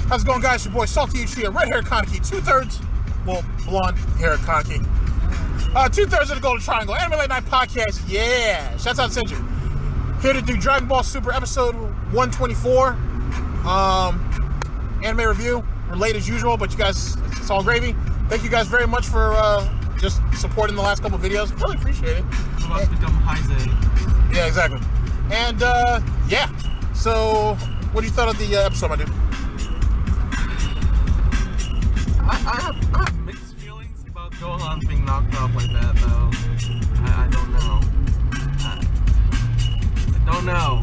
How's it going, guys? Your boy Salty H here, red hair Kaneki, 2/3, well, blonde hair Kaneki. 2/3 of the Golden Triangle, Anime Late Night Podcast, yeah! Shouts out to Senju. Here to do Dragon Ball Super episode 124. Anime review, we're late as usual, but you guys, it's all gravy. Thank you guys very much for just supporting the last couple videos. Really appreciate it. You must become Frieza. Yeah, exactly. And, yeah. So, what do you thought of the episode, my dude? I have mixed feelings about Gohan being knocked off like that, though. I don't know. I don't know.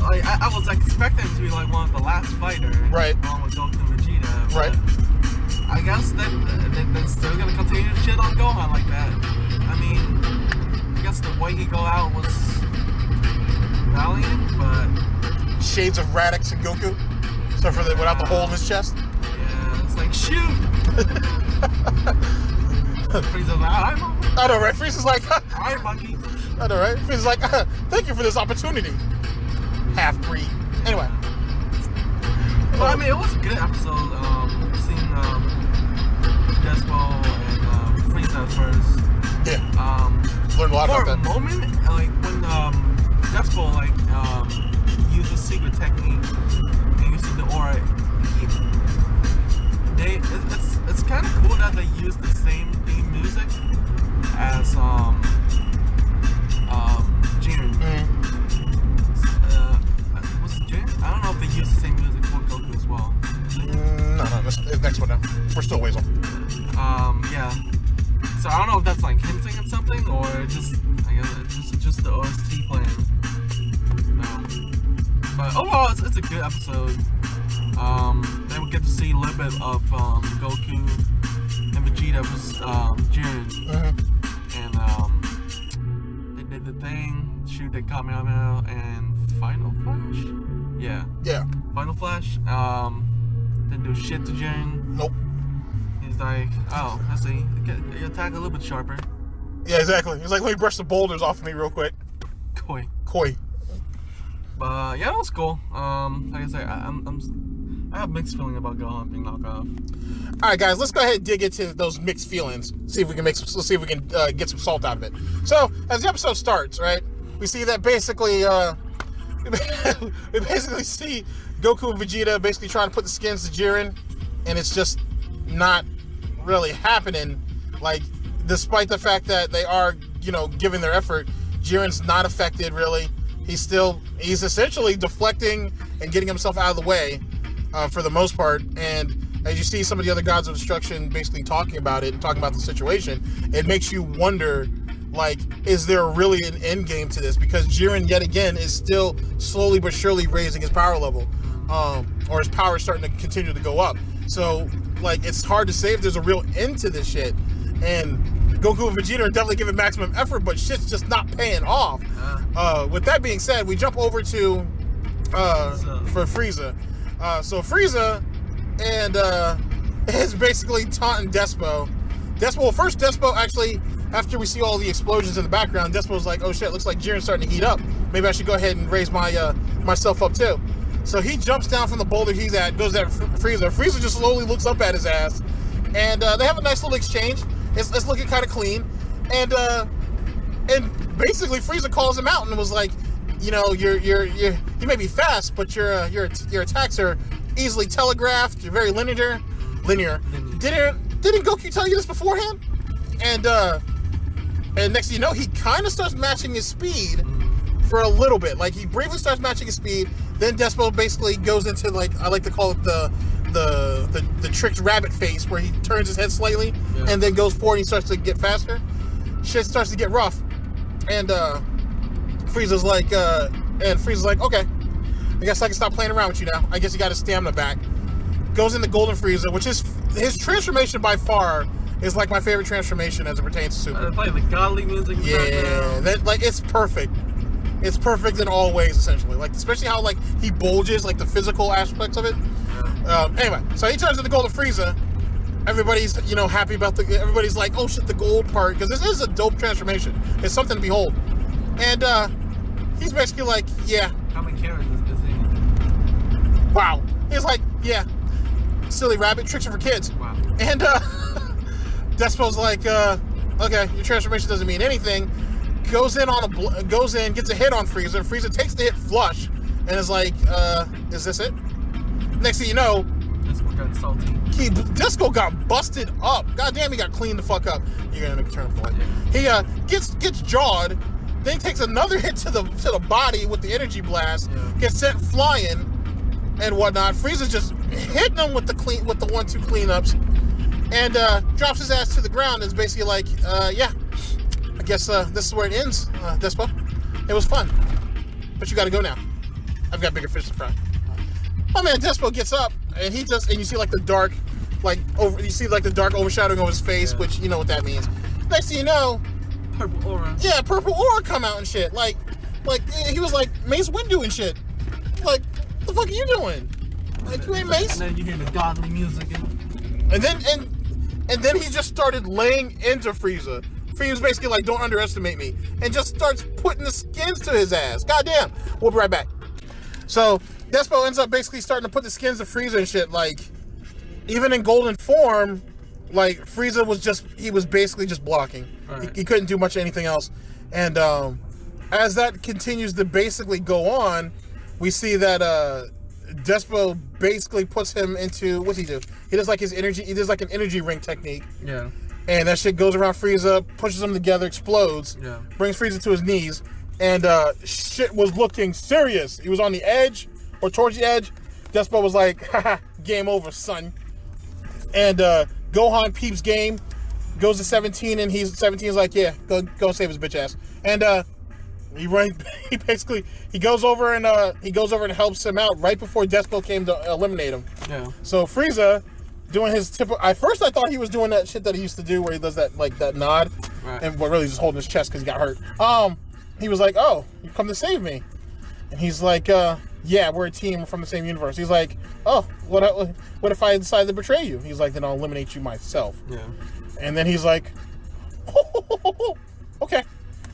I was expecting him to be like one of the last fighters, right? Along with Goku and Vegeta, right? I guess they're still gonna continue to shit on Gohan like that. I mean, I guess the way he go out was valiant, but shades of Radix and Goku. So for the without the hole in his chest. Yeah, it's like shoot. Frieza's like, I know, right? Frieza's like, alright, monkey. I know, right? Frieza's like, thank you for this opportunity. Half breed. Anyway. Well, I mean, it was a good episode. Seeing Dyspo and Frieza first. Yeah. Learned a lot about that. For a moment, like when Dyspo used a secret technique. The aura. It's kind of cool that they use the same theme music as Jiren. Was it Jiren? I don't know if they use the same music for Goku as well. No, it's next one now. We're still ways off. Yeah. So I don't know if that's like hinting at something or just I guess it's just the OST playing. But overall, it's a good episode. Then we get to see a little bit of Goku and Vegeta versus Jiren. And they did the thing, shoot the Kamehameha and Final Flash? Yeah. Final Flash. Didn't do shit to Jiren. Nope. He's like, oh, I see. You attack a little bit sharper. Yeah, exactly. He's like, let me brush the boulders off of me real quick. Koi. But yeah, that was cool. Like I say, I have mixed feeling about Gohan being knocked off. All right, guys, let's go ahead and dig into those mixed feelings. See if we can get some salt out of it. So, as the episode starts, right, we see that basically we basically see Goku and Vegeta basically trying to put the skins to Jiren, and it's just not really happening. Like, despite the fact that they are, giving their effort, Jiren's not affected really. He's essentially deflecting and getting himself out of the way for the most part. And as you see some of the other gods of destruction basically talking about it and talking about the situation, it makes you wonder, like, is there really an end game to this? Because Jiren, yet again, is still slowly but surely raising his power level, or his power is starting to continue to go up. So, like, it's hard to say if there's a real end to this shit. And Goku and Vegeta are definitely giving maximum effort, but shit's just not paying off. With that being said, we jump over to for Frieza. So Frieza and is basically taunting Dyspo. First Dyspo actually, after we see all the explosions in the background, Despo's like, oh shit, looks like Jiren's starting to heat up. Maybe I should go ahead and raise my myself up too. So he jumps down from the boulder he's at, goes at Frieza. Frieza just slowly looks up at his ass, and they have a nice little exchange. It's looking kind of clean, and basically Frieza calls him out and was like, you may be fast, but your attacks are easily telegraphed. You're very linear. Didn't Goku tell you this beforehand? And next thing you know, he kind of starts matching his speed for a little bit. Like, he briefly starts matching his speed. Then Dyspo basically goes into, like, I like to call it the tricked rabbit face, where he turns his head slightly and then goes forward and he starts to get faster. Shit starts to get rough. And Frieza's like, okay, I guess I can stop playing around with you now. I guess you got his stamina back. Goes into Golden Frieza, which is his transformation by far is like my favorite transformation as it pertains to Super. Play the godly music. Yeah, it's perfect. It's perfect in all ways, essentially. Like, especially how, like, he bulges, like, the physical aspects of it. Anyway, so he turns into Golden Frieza. Everybody's, you know, happy about everybody's like, oh shit, the gold part, because this is a dope transformation. It's something to behold. And he's basically like, yeah. How many characters is he? Wow. He's like, yeah, silly rabbit, tricks are for kids. Wow. And Dyspo's like, okay, your transformation doesn't mean anything. Goes in, gets a hit on Frieza. Frieza takes the hit flush and is like, is this it? Next thing you know, Dyspo got salty. Dyspo got busted up. Goddamn, he got cleaned the fuck up. You're gonna make a turn for it. Yeah. He gets jawed, then he takes another hit to the body with the energy blast, gets sent flying and whatnot. Frieza's just hitting him with the 1-2 cleanups, and drops his ass to the ground. And is basically like, yeah, I guess this is where it ends, Dyspo. It was fun, but you got to go now. I've got bigger fish to fry. Oh man, Dyspo gets up and you see like the dark, overshadowing over his face, which you know what that means. Next thing you know, purple aura. Yeah, purple aura come out and shit. Like he was like Mace Windu and shit. Like, what the fuck are you doing? Like, you ain't Mace. And then you hear the godly music. And then he just started laying into Frieza. Frieza's basically like, don't underestimate me, and just starts putting the skins to his ass. Goddamn. We'll be right back. So Dyspo ends up basically starting to put the skins of Frieza and shit. Like, even in golden form, like, Frieza was basically just blocking. Right. He couldn't do much of anything else. And as that continues to basically go on, we see that Dyspo basically puts him into, what's he do? He does like his energy, he does like an energy ring technique. Yeah. And that shit goes around Frieza, pushes them together, explodes, brings Frieza to his knees, and shit was looking serious. He was on the edge, or towards the edge. Dyspo was like, haha, game over, son. And Gohan peeps game, goes to 17, and 17 is like, yeah, go save his bitch ass. And he goes over and helps him out right before Dyspo came to eliminate him. Yeah. So Frieza, doing his typical. At first, I thought he was doing that shit that he used to do, where he does that that nod, and but really just holding his chest because he got hurt. He was like, "Oh, you come to save me," and he's like, "Yeah, we're a team. We're from the same universe." He's like, "Oh, what if I decide to betray you?" He's like, "Then I'll eliminate you myself." Yeah. And then he's like, "Okay,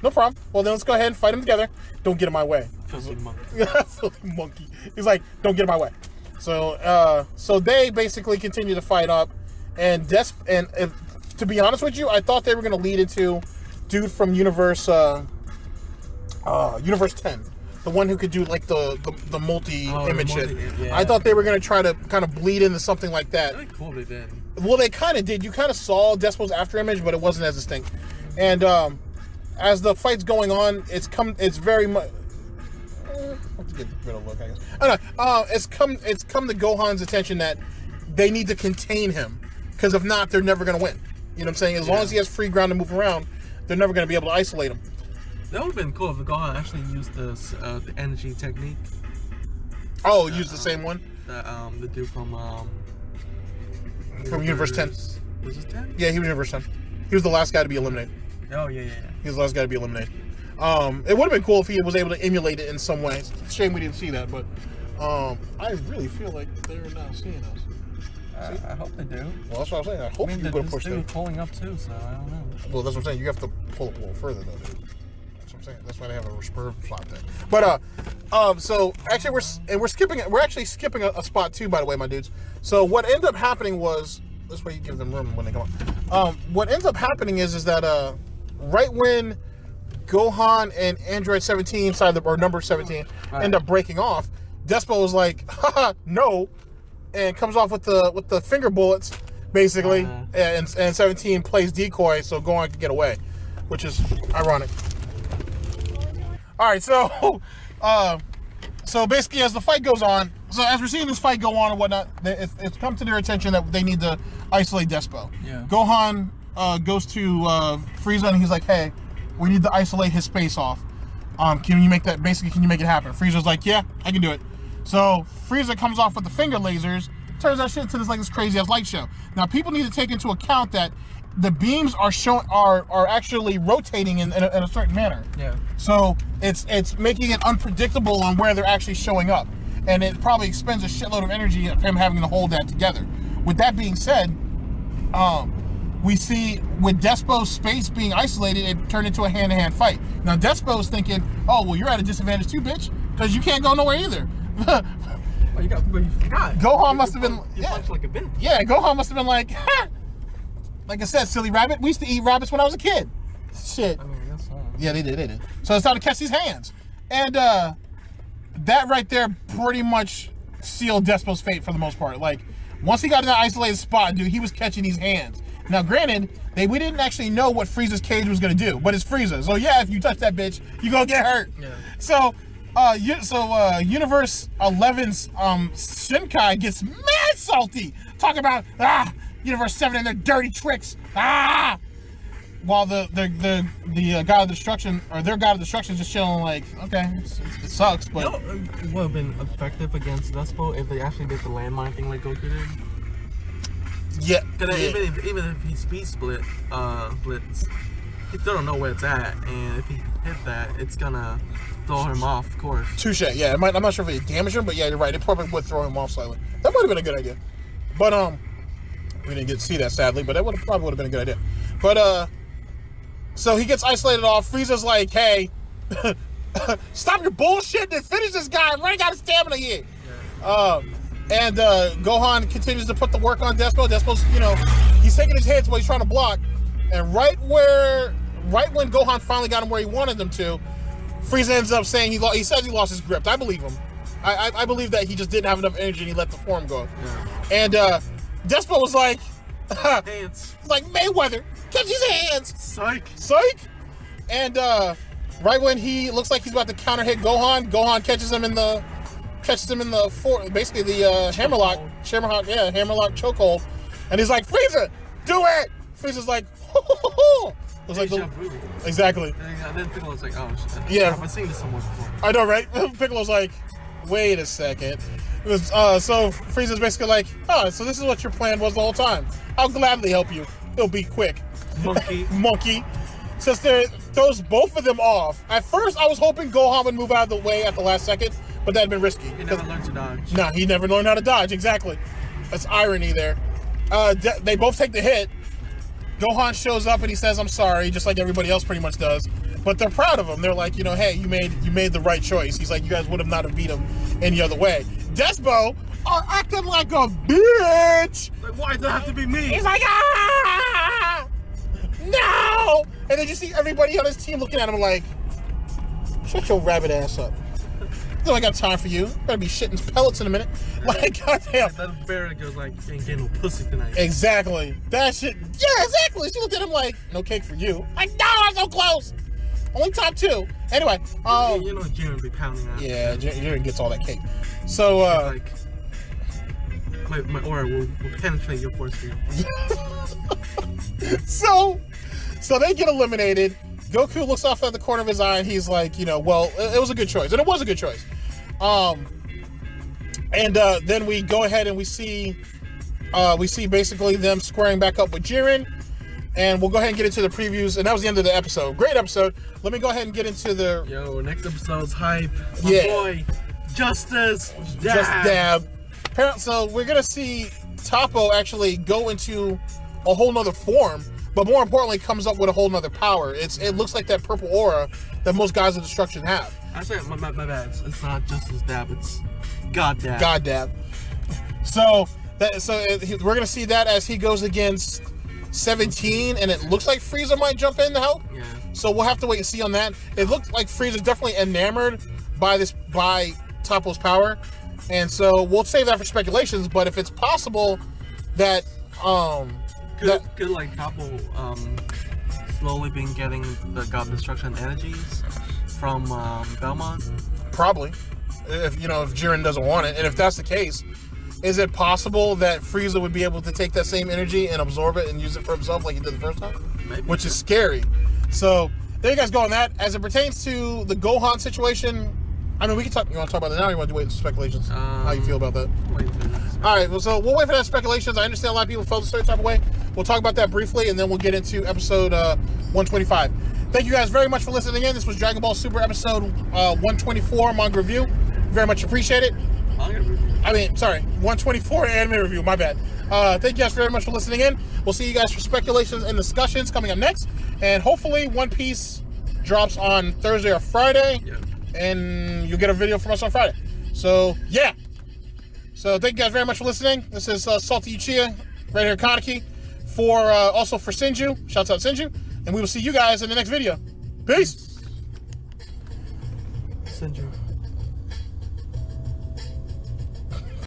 no problem. Well, then let's go ahead and fight them together. Don't get in my way." Filthy monkey. Filthy monkey. He's like, "Don't get in my way." So they basically continue to fight up, and to be honest with you, I thought they were gonna lead into dude from Universe 10, the one who could do like the multi-image shit. Yeah. I thought they were gonna try to kind of bleed into something like that. Really cool they did. Well, they kind of did. You kind of saw Dyspo's after image, but it wasn't as distinct. And as the fight's going on, it's very much. Let's get rid of look, I guess. I don't know. It's come to Gohan's attention that they need to contain him, because if not, they're never going to win. You know what I'm saying? As long as he has free ground to move around, they're never going to be able to isolate him. That would have been cool if Gohan actually used the energy technique. Oh, use the same one? The dude from Universe 10. Was it 10? Yeah, he was Universe 10. He was the last guy to be eliminated. Oh, yeah. He was the last guy to be eliminated. It would have been cool if he was able to emulate it in some way. It's a shame we didn't see that, but I really feel like they're not seeing us. I hope they do. Well, that's what I'm saying. I hope you're going to push them. They're pulling up too, so I don't know. Well, that's what I'm saying. You have to pull up a little further, though, dude. That's what I'm saying. That's why they have a spur slot there. But so actually we're actually skipping a spot too, by the way, my dudes. So what ended up happening was, this way you give them room when they come up. What ends up happening is that right when Gohan and Android 17 or number 17 end up breaking off, Dyspo was like, haha, no, and comes off with the finger bullets, basically, and 17 plays decoy so Gohan can get away, which is ironic. Alright, so basically as the fight goes on, so as we're seeing this fight go on and whatnot, it's come to their attention that they need to isolate Dyspo. Yeah. Gohan goes to Frieza and he's like, hey, we need to isolate his space off. Can you make it happen? Frieza's like, yeah, I can do it. So Frieza comes off with the finger lasers, turns that shit into this crazy ass light show. Now people need to take into account that the beams are actually rotating in a certain manner. Yeah. So it's making it unpredictable on where they're actually showing up, and it probably expends a shitload of energy of him having to hold that together. With that being said, we see with Dyspo's space being isolated, it turned into a hand-to-hand fight. Now Dyspo's thinking, "Oh well, you're at a disadvantage too, bitch, because you can't go nowhere either." But you forgot. Gohan must have been punched like a bitch. Yeah, Gohan must have been like, ha! Like I said, silly rabbit. We used to eat rabbits when I was a kid. Shit. I mean, that's all. Yeah, they did. So it's time to catch these hands. And that right there pretty much sealed Dyspo's fate for the most part. Like, once he got in that isolated spot, dude, he was catching these hands. Now, granted, we didn't actually know what Frieza's cage was going to do, but it's Frieza. So, yeah, if you touch that bitch, you're going to get hurt. Yeah. So, Universe 11's Shinkai gets mad salty. Talking about, Universe 7 and their dirty tricks. While the God of Destruction, or their God of Destruction, is just chilling like, okay, it sucks, but... You know, it would have been effective against Dyspo if they actually did the landmine thing like Goku did. Yeah. Even if he speed blitz, he still don't know where it's at, and if he hit that, it's gonna throw him off, of course. Touche, yeah. I'm not sure if it damaged him, but yeah, you're right. It probably would throw him off slightly. That might have been a good idea. But, we didn't get to see that, sadly, but that probably would have been a good idea. But, so he gets isolated off. Frieza's like, hey, stop your bullshit and finish this guy. I'm running out of stamina here. Yeah. And Gohan continues to put the work on Dyspo. Dyspo's, he's taking his hits while he's trying to block. And right when Gohan finally got him where he wanted them to, Frieza ends up saying he says he lost his grip. I believe him. I believe that he just didn't have enough energy and he let the form go. Yeah. And Dyspo was like, hands. Like Mayweather, catch his hands. Psych. And right when he looks like he's about to counter hit Gohan catches him in the basically the hammerlock chokehold, and he's like, Frieza, do it. Frieza's like, ho, ho, ho, ho. It was like exactly. And then Piccolo's like, oh shit. Yeah, I've seen this somewhere before. I know, right? Piccolo's like, wait a second. So Frieza's basically like, so this is what your plan was the whole time. I'll gladly help you. It'll be quick. Monkey. Sister throws both of them off. At first, I was hoping Gohan would move out of the way at the last second, but that'd been risky. He never learned to dodge. Nah, he never learned how to dodge. Exactly. That's irony there. They both take the hit. Gohan shows up and he says, I'm sorry, just like everybody else pretty much does. But they're proud of him. They're like, hey, you made the right choice. He's like, you guys would have not have beat him any other way. Dyspo are acting like a bitch. Like, why does it have to be me? He's like, no! And then you see everybody on his team looking at him like, shut your rabbit ass up. I don't got time for you. Better be shitting pellets in a minute. Like, goddamn. That bear goes like, you ain't getting no pussy tonight. Exactly. That shit. Yeah, exactly. She looked at him like, no cake for you. Like, no, I'm so close. Only top 2. Anyway. Jiren be pounding that. Yeah, Jiren gets all that cake. So, like, my aura will penetrate your force field. So they get eliminated. Goku looks off at the corner of his eye and he's like, well, it was a good choice. And it was a good choice. Then we go ahead and we see basically them squaring back up with Jiren. And we'll go ahead and get into the previews. And that was the end of the episode. Great episode. Let me go ahead and get into the... Yo, next episode's hype. My boy, Justice Dab. Just Dab. So we're going to see Toppo actually go into a whole nother form. But more importantly, comes up with a whole nother power. It looks like that purple aura that most guys of destruction have. Actually, my bad. It's not Justice Dab. It's God Dab. God Dab. So we're gonna see that as he goes against 17, and it looks like Frieza might jump in to help. Yeah. So we'll have to wait and see on that. It looks like Frieza's definitely enamored by Toppo's power, and so we'll save that for speculations. But if it's possible that Could like Toppo slowly been getting the God Destruction energies from Belmont? Probably. If Jiren doesn't want it. And if that's the case, is it possible that Frieza would be able to take that same energy and absorb it and use it for himself like he did the first time? Maybe. Which is scary. So there you guys go on that. As it pertains to the Gohan situation, I mean, we can talk. You want to talk about that now, or you want to wait for speculations? How you feel about that? Wait for that. All right, well, so we'll wait for that speculations. I understand a lot of people felt a certain type of way. We'll talk about that briefly, and then we'll get into episode 125. Thank you guys very much for listening in. This was Dragon Ball Super episode 124 manga review. Very much appreciate it. Manga review? 124 anime review. My bad. Thank you guys very much for listening in. We'll see you guys for speculations and discussions coming up next. And hopefully One Piece drops on Thursday or Friday. Yeah. And you'll get a video from us on Friday. So, yeah. So, thank you guys very much for listening. This is Salty Uchiha, right here at Kaneki. Also for Senju. Shouts out Senju. And we will see you guys in the next video. Peace. Senju.